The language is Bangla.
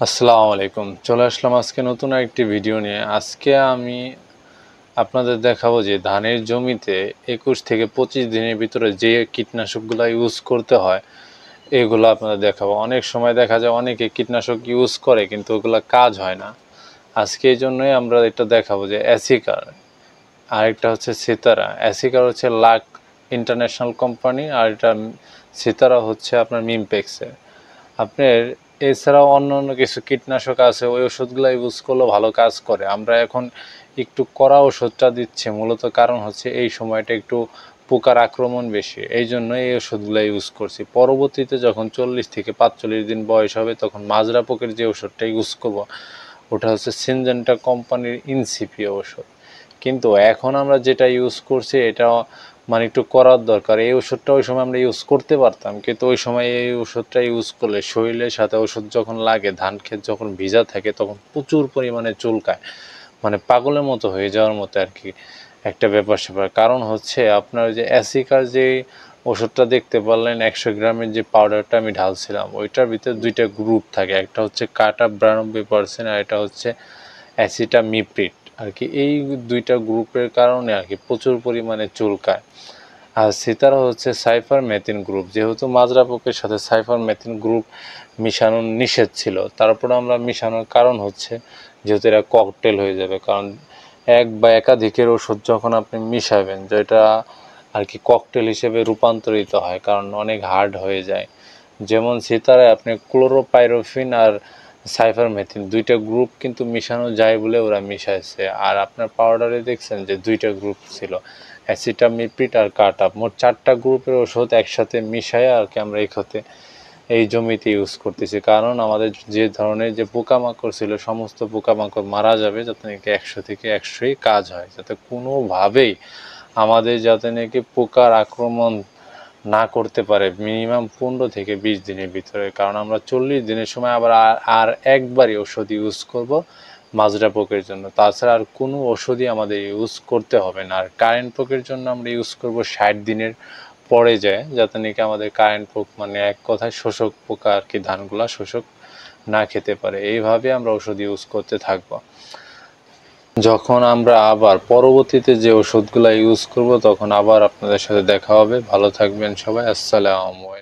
আসসালামু আলাইকুম। চলে আসলাম আজকে নতুন একটি ভিডিও নিয়ে। আজকে আমি আপনাদের দেখাবো যে ধানের জমিতে ২১ থেকে ২৫ দিনের ভিতরে যে কীটনাশকগুলা ইউজ করতে হয়, এগুলো আপনাদের দেখাবো। অনেক সময় দেখা যায় অনেকে কীটনাশক ইউজ করে কিন্তু ওগুলা কাজ হয় না। আজকে এই জন্যই আমরা এটা দেখাবো যে অ্যাসিকার, আরেকটা হচ্ছে সিতারা। অ্যাসিকার হচ্ছে লাক ইন্টারন্যাশনাল কোম্পানি, আর এটা সিতারা হচ্ছে আপনার মিমপেক্সের। আপনার এছাড়াও অন্য কিছু কীটনাশক আছে, ওই ওষুধগুলো ইউজ করলেও ভালো কাজ করে। আমরা এখন একটু কড়া ওষুধটা দিচ্ছি, মূলত কারণ হচ্ছে এই সময়টা একটু পোকার আক্রমণ বেশি, এই জন্য এই ওষুধগুলো ইউজ করছি। পরবর্তীতে যখন 40 থেকে 45 দিন বয়স হবে তখন মাজরা পোকের যে ওষুধটা ইউজ করব, ওটা হচ্ছে সিনজেন্টা কোম্পানির ইনসিপিও ওষুধ। কিন্তু এখন আমরা যেটা ইউজ করছি এটা মানে একটু করার দরকার। এই ওষুধটা ওই সময় আমরা ইউজ করতে পারতাম, কিন্তু ওই সময় এই ওষুধটা ইউজ করলে শরীরের সাথে ওষুধ যখন লাগে, ধান ক্ষেত যখন ভিজা থাকে তখন প্রচুর পরিমাণে চুলকায়, মানে পাগলের মতো হয়ে যাওয়ার মতো আর কি একটা ব্যাপার স্যাপার। কারণ হচ্ছে আপনার যে অ্যাসিকার যে ওষুধটা দেখতে পারলেন 100 গ্রামের যে পাউডারটা আমি ঢালছিলাম, ওইটার ভিতরে দুইটা গ্রুপ থাকে, একটা হচ্ছে কাটা 92% আর এটা হচ্ছে অ্যাসিটামিপ্রিড আর কি। এই দুইটা গ্রুপের কারণে আর কি প্রচুর পরিমাণে চুলকায়। আর সিতারা হচ্ছে সাইফার মেথিন গ্রুপ। যেহেতু মাজরা পোকের সাথে সাইফার মেথিন গ্রুপ মিশানো নিষেধ ছিল, তারপরে আমরা মিশানোর কারণ হচ্ছে যেহেতু এরা ককটেল হয়ে যাবে, কারণ এক বা একাধিকের ওষুধ যখন আপনি মিশাবেন যেটা আর কি ককটেল হিসেবে রূপান্তরিত হয়, কারণ অনেক হার্ড হয়ে যায়। যেমন সিতারায় আপনি ক্লোরোপাইরোফিন আর সাইফারমেথিন দুইটা গ্রুপ কিন্তু মিশানো যায় বলে ওরা মিশাইছে। আর আপনার পাউডারে দেখছেন যে দুইটা গ্রুপ ছিল, অ্যাসিটামিপ্রিড আর কাটা, মোট 4টা গ্রুপের ওষুধ একসাথে মিশায় আর কি আমরা এই জমিতে ইউজ করতেছি। কারণ আমাদের যে ধরনের যে পোকামাকড় ছিল সমস্ত পোকামাকড় মারা যাবে, যাতে নাকি 100 থেকে 100ই কাজ হয়, যাতে কোনোভাবেই আমাদের যাতে নাকি পোকার আক্রমণ না করতে পারে মিনিমাম 15 থেকে 20 দিনের ভিতরে। কারণ আমরা 40 দিনের সময় আবার আর একবারই ওষুধ ইউজ করব মাজরা পোকের জন্য, তাছাড়া আর কোনো ওষুধই আমাদের ইউজ করতে হবে না। আর কারেন্ট পোকের জন্য আমরা ইউজ করব 60 দিনের পরে যায়, যাতে নাকি আমাদের কারেন্ট পোক মানে এক কথায় শোষক পোকা আর কি ধানগুলা শোষক না খেতে পারে। এইভাবে আমরা ওষুধ ইউজ করতে থাকবো। যখন আমরা আবার পরবর্তীতে যে ওষুধগুলো ইউজ করব তখন আবার আপনাদের সাথে দেখা হবে। ভালো থাকবেন সবাই। আসসালামু আলাইকুম।